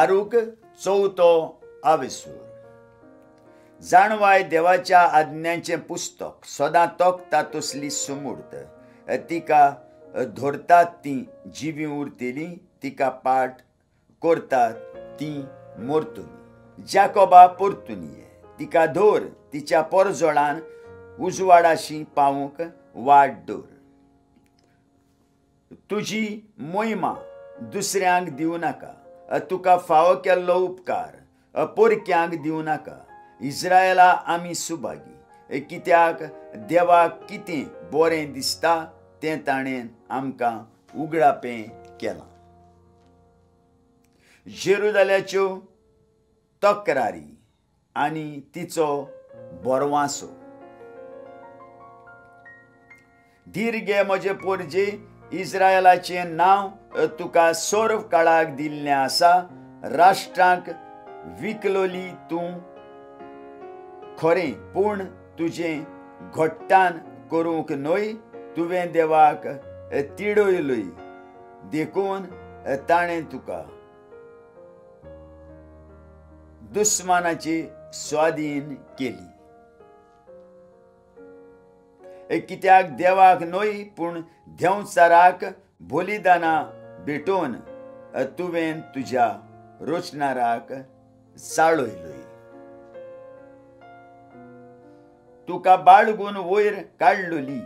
बारूक चौथो आविसूर. जाणवाय देवाच्या आज्ञांचे पुस्तक सदां तोखता तसली सुमूर्त. तिका धरतात ती जिवी उरतेली, तिका पाठ करतात ती मोरतुनी. जाकोबा पोर्तुनिये तिका धोर, तिच्या पोरजोळान उजवाडाशी पावूंक वाट दवर. तुजी मोहिमा दुसऱ्यांक दिवं नाका, तुका फावो केल्लो उपकार पोरक्यांक दिवं नाका. इस्रायला आमी सुभागी, कित्याक देवाक कितें बरें दिसता तें ताणें आमकां उगडापें केलां. जेरुजाल्याच्यो तक्रारी आनी तिचो बोरवांसो. धीर घे म्हजे पोरजे, इस्रायलाचें नांव तुका सोर्व काळाक दिल्लें आसा. राष्ट्रांक विकलोली तूं खरें, पूण तुजें घोट्टान करूंक न्हय. तुवें देवाक तिडयलोय देखून ताणें तुका दुस्मानाची स्वाधीन केली. कित्याक देवाक न्हय पूण देंवचाराक बलिदानां भेटोवन तुवें तुज्या रोचणाराक चाळयलोय. तुका बाळगून वयर काडलोली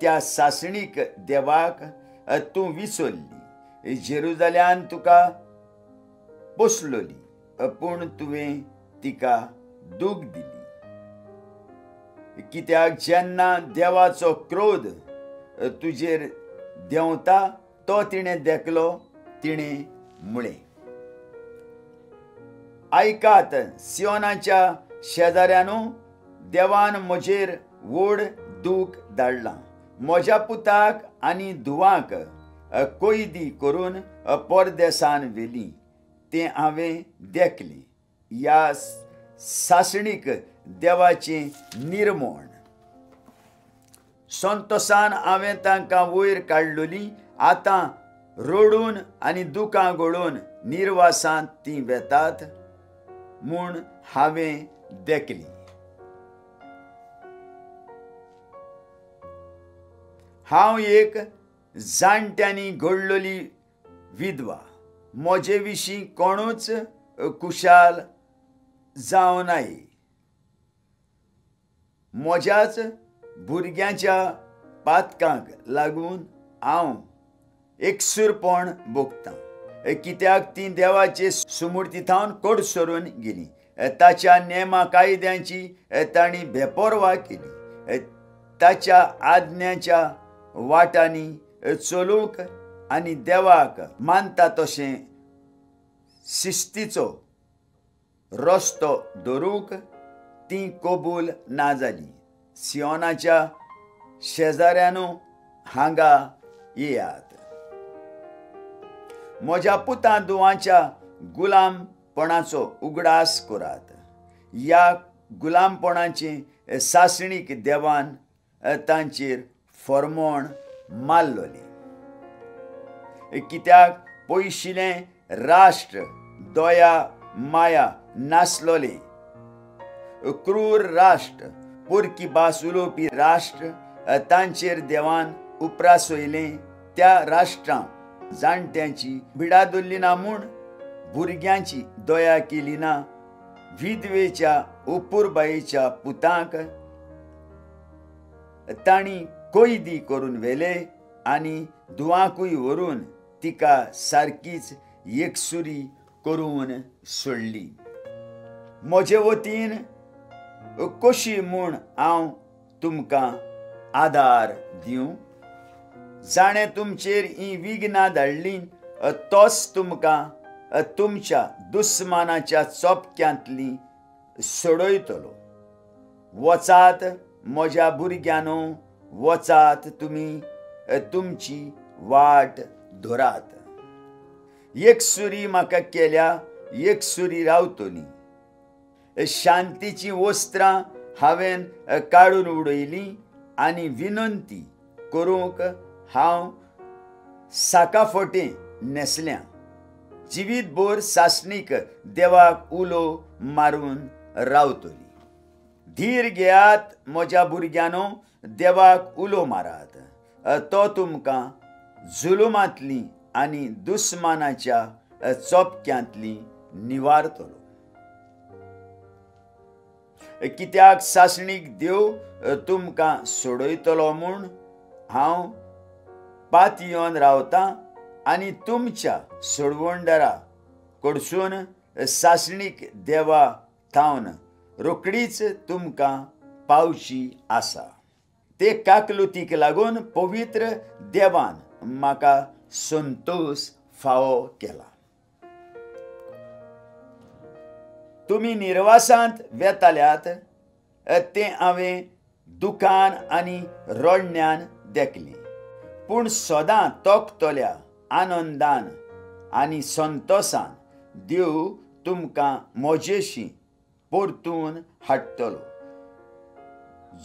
त्या सासणीक देवाक तूं विसरली. जेरुजाल्यान तुका पोसलोली, पूण तुवें तिका दूख दिली. कित्याक जेन्ना देवाचो क्रोध तुजेर देंवता तो तिणें देखलो, तिणें म्हळें. आयकात सियोनाच्या शेजाऱ्यानो, देवान म्हजेर व्हड दूख धाडलां. म्हज्या पुताक आनी धुवांक कैदी करून परदेसान व्हेलीं तें हांवें देखलें. ह्या सासणीक देवाचें निर्मोण. संतोशान हांवें तांकां वयर काडलोलीं. आतां रडून आनी दुकां गळोवन निर्वासांत तीं वेतात म्हूण हांवें देखलीं. हांव एक जाणट्यांनी घडलोली विधवा. म्हजे विशीं कोणूच कुशाल जावं नाये. म्हज्याच भुरग्यांच्या पातकांक लागून हांव एकसुरपण भोगतां. कित्याक तीं देवाचे सुमूर्तीथावन कोड सरून गेलीं. ताच्या नेमा कायद्यांची तांणी बेपरवा केली. ताच्या आज्ञाच्या वाटांनी चलूंक आनी देवाक मानता तशें शिस्तीचो रस्तो धरूंक तीं कबूल ना जालीं. सियोनाच्या शेजाऱ्यानो, हांगा येयात. म्हज्या पुतां धुवांच्या गुलामपणाचो उगडास करात. ह्या गुलामपणाचे सासणीक देवान तांचेर फर्मोण मारलोलें. कित्याक पयशिलें राष्ट्र दया माया नासलोलें, क्रूर राष्ट्र, पोरकी भास उलोवपी राष्ट्र तांचेर देवान उपरासयलें. त्या राष्ट्रांत जाणट्यांची भिडा दवरली ना म्हूण भुरग्यांची दया केली ना. विधवेच्या उपुरबायेच्या पुतांक तांणी कैदी करून व्हेले आनी धुवांकूय व्हरून तिका सारकीच एकसुरी करून सोडली. म्हजे वतीन कशी म्हूण हांव तुमकां आदार दिवं? जाणें तुमचेर ही विघ्नां धाडलीं, तोच तुमकां तुमच्या दुस्मानाच्या चोपक्यांतलीं सोडयतलो. वचात म्हज्या भुरग्यांनो, वचात तुमी तुमची वाट धरात. एकसुरी म्हाका केल्या, एकसुरी रावतली. शांतीची वस्त्रां हांवें काडून उडयलीं आनी विनंती करूंक हांव साकाफोटें नेसल्यां. जिवीतभर सासणीक देवाक उलो मारून रावतली. धीर घेयात म्हज्या भुरग्यानो, देवाक उलो मारात. तो तुमकां जुलुमांतली आनी दुस्मानाच्या चोपक्यांतली निवारतलो. कित्याक सासणीक देव तुमकां सोडयतलो म्हूण हांव पात येवन रावतां आनी तुमच्या सोडवणदारा कडसून सासणीक देवा थावन रोखडीच तुमकां पावची आसा. ते काकलुतीक लागून पवित्र देवान म्हाका संतोश फावो केला. तुमी निर्वासांत वेताल्यात तें हांवें दुखान आनी रोडण्यान देखलें, पूण सदां तोखतोल्या आनंदान आनी संतोशान देव तुमकां म्हजेशी परतून हाडटलो.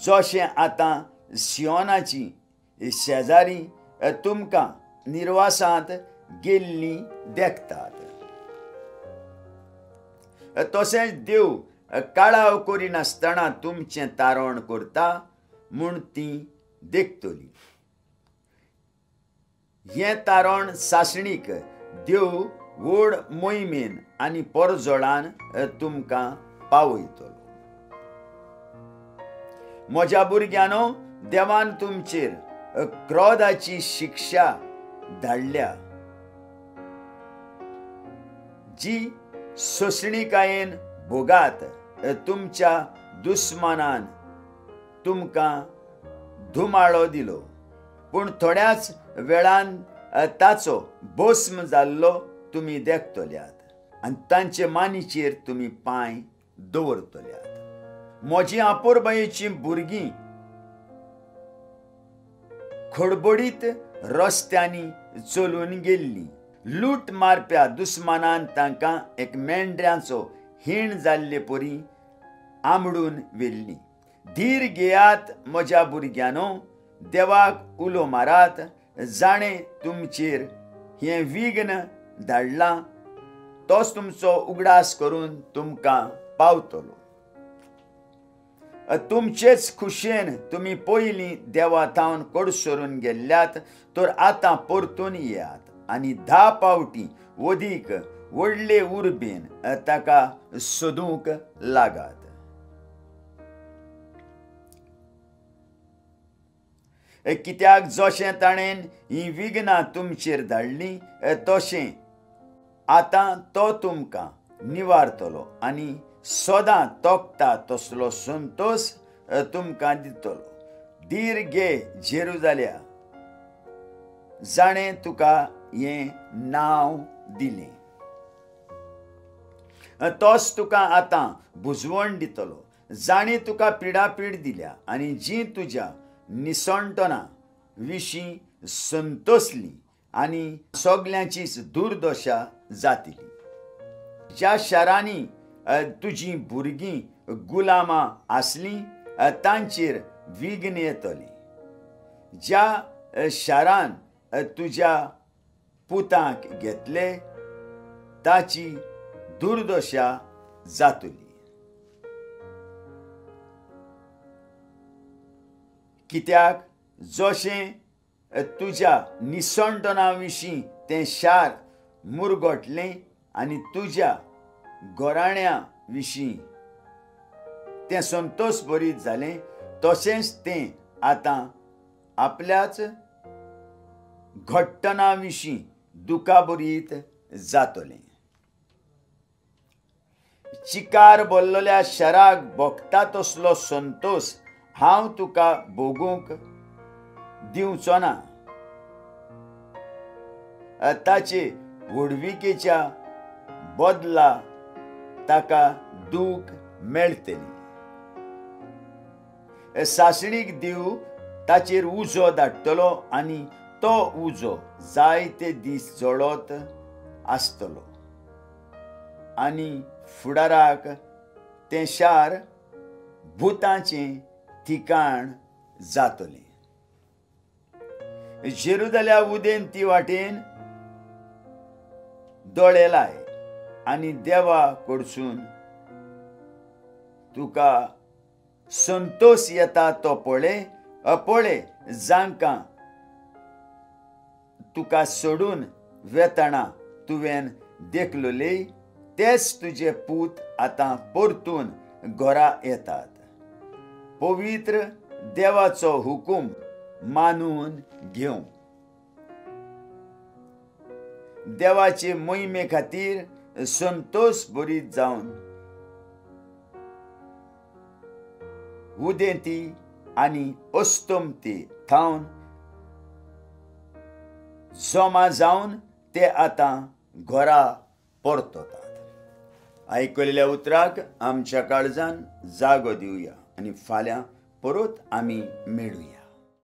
जशें आतां सियोनाची शेजारी तुमकां निर्वासांत गेल्लीं देखतात, तशेंच देव काळाव करिनासतना तुमचें तारण करता म्हूण तीं देखतलीं. हें तारण सासणीक देव व्हड मोहिमेन आनी परजोडान तुमकां पावयतलो. म्हज्या भुरग्यानो, देवान तुमचेर क्रोधाची शिक्षा धाडल्या, जी सोंसणीकायेन भोगात तुमच्या दुस्मानान तुमकां धुमाळो दिलो, पूण थोड्याच वेळान ताचो भस्म जाल्लो तुमी देखतल्यात आनी तांचे मानीचेर तुमी पांय दवरतल्यात. म्हजी आपोरबायेचीं भुरगीं खडबडीत रस्त्यांनी चलून गेल्लीं. लूट मारप्या दुस्मानान तांकां एक मेंढऱ्याचो हीण जाल्ले परी आंबडून व्हेल्लीं. धीर घेयात म्हज्या भुरग्यानो, देवाक उलो मारात. जाणें तुमचेर हें विघ्न धाडलां, तोच तुमचो उगडास करून तुमकां पावतलो. तुमचेच खुशेन तुमी पयलीं देवा थावन कडसरून गेल्ल्यात, तर आतां परतून येयात आनी 10 पावटी वदीक व्हडले उर्बेन ताका सोदूंक लागात. कित्याक जशें ताणें ही विघ्नां तुमचेर धाडलीं, तशें आतां तो तुमकां निवारतलो आनी सदां तोखता तसलो संतोश तुमकां दितलो. धीर घे जेरुजाल्या, जाणें तुका हें नांव दिलें. तोच तुका आतां बुजवण दितलो. जाणीं तुका पिडापीड दिल्या आनी जीं तुज्या निसणटना विशीं संतोसलीं आनी सगल्यांचीच दुर्दशा जातली. ज्या शारांनी तुजीं भुरगीं गुलामां आसलीं, तांचेर विघ्न येतलें. ज्या शारान तुज्या पुतांक घेतले, ताची दुर्दशा जातली. कित्याक जशें तुज्या निसणटना विशीं तें शार मुरगोटलें आनी तुज्या गोराण्या विशीं तें संतोश भरीत जालें, तशेंच तें आतां आपल्याच घडटना विशीं दुखाभरीत जातलें. चिकार भरलेल्या शाराक भोगता तसलो संतोश हांव तुका भोगूंक दिवचो ना. ताचे व्हडविकेच्या बदला ताका दूख मेळटली. सासणीक देव ताचेर उजो धाडटलो आनी तो उजो जायते दीस जळत आसतलो आनी फुडाराक तें शार भुतांचें ठिकाण जातलें. जेरुजाल्या उदेंती वाटेन दोळे लाय आनी देवा कडसून तुका संतोष येता तो पळय जांकां तुका सोडून वेतना तुवें देखलोले तेच तुजे पूत आतां परतून घरा येतात. पवित्र देवाचो हुकूम मानून घेवं. देवाचे मोहिमे खातीर संतोष भरीत जावन उदेंती आनी अस्तंती थावन जमा जावन ते आतां घरा परततात. आयकलेल्या उतराक आमच्या काळजान जागो दिवया आनी फाल्यां परत आमी मेळुया.